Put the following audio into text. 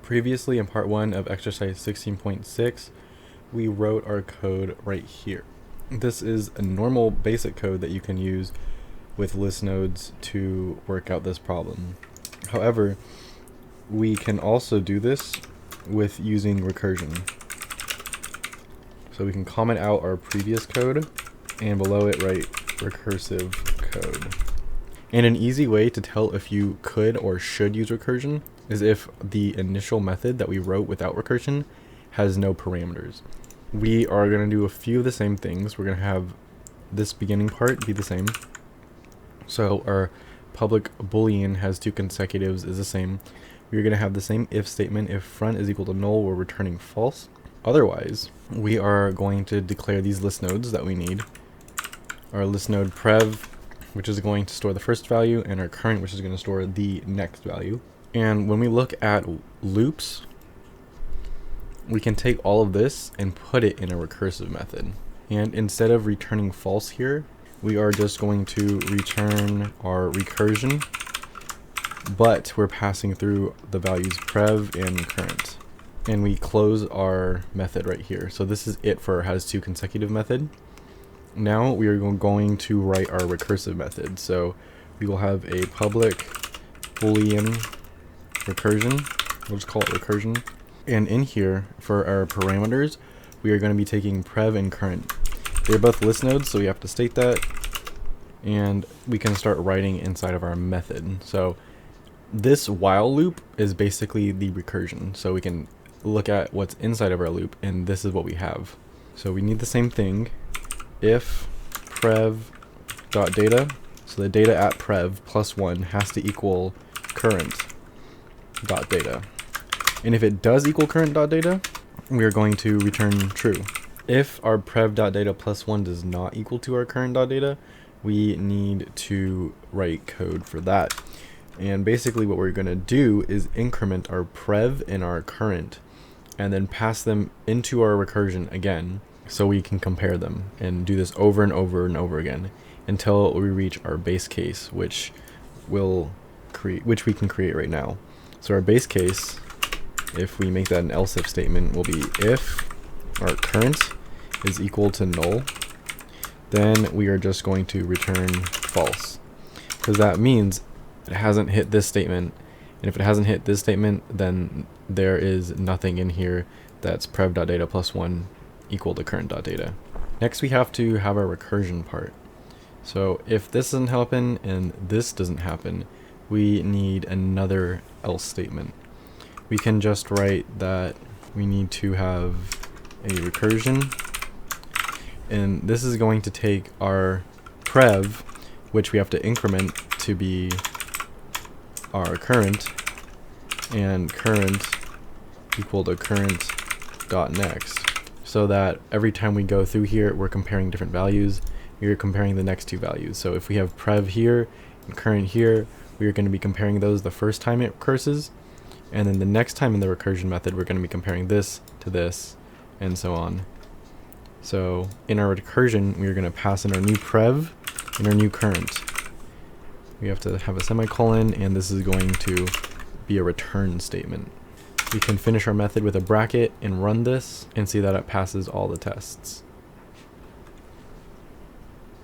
Previously in part 1 of exercise 16.6, we wrote our code right here. This is a normal basic code that you can use with ListNodes to work out this problem. However, we can also do this with using recursion. So we can comment out our previous code and below it write recursive code. And an easy way to tell if you could or should use recursion is if the initial method that we wrote without recursion has no parameters. We are going to do a few of the same things. We're going to have this beginning part be the same. So our public boolean has two consecutives is the same. We're going to have the same if statement. If front is equal to null, we're returning false. Otherwise, we are going to declare these list nodes that we need. Our list node prev, which is going to store the first value, and our current, which is going to store the next value. And when we look at loops, we can take all of this and put it in a recursive method. And instead of returning false here, we are just going to return our recursion, but we're passing through the values prev and current. And we close our method right here. So this is it for our hasTwoConsecutive method. Now we are going to write our recursive method. So we will have a public boolean recursion. We'll just call it recursion. And in here, for our parameters, we are going to be taking prev and current. They're both list nodes, so we have to state that. And we can start writing inside of our method. So this while loop is basically the recursion. So we can look at what's inside of our loop, and this is what we have. So we need the same thing. If prev.data, so the data at prev plus 1 has to equal current.data. And if it does equal current.data, we are going to return true. If our prev.data plus 1 does not equal to our current.data, we need to write code for that. And basically what we're going to do is increment our prev and our current and then pass them into our recursion again so we can compare them and do this over and over and over again until we reach our base case, which we can create right now. So our base case, if we make that an else if statement, will be if our current is equal to null, then we are just going to return false, because that means it hasn't hit this statement, and if it hasn't hit this statement, then there is nothing in here that's prev.data plus 1 equal to current.data. Next we have to have our recursion part. So if this doesn't happen and this doesn't happen, we need another else statement. We can just write that we need to have a recursion, and this is going to take our prev, which we have to increment to be our current, and current equal to current.next, so that every time we go through here, we're comparing different values. We're comparing the next two values. So if we have prev here and current here, we are going to be comparing those the first time it recurses, and then the next time in the recursion method, we're going to be comparing this to this, and so on. So in our recursion, we are going to pass in our new prev and our new current. We have to have a semicolon, and this is going to be a return statement. We can finish our method with a bracket and run this and see that it passes all the tests.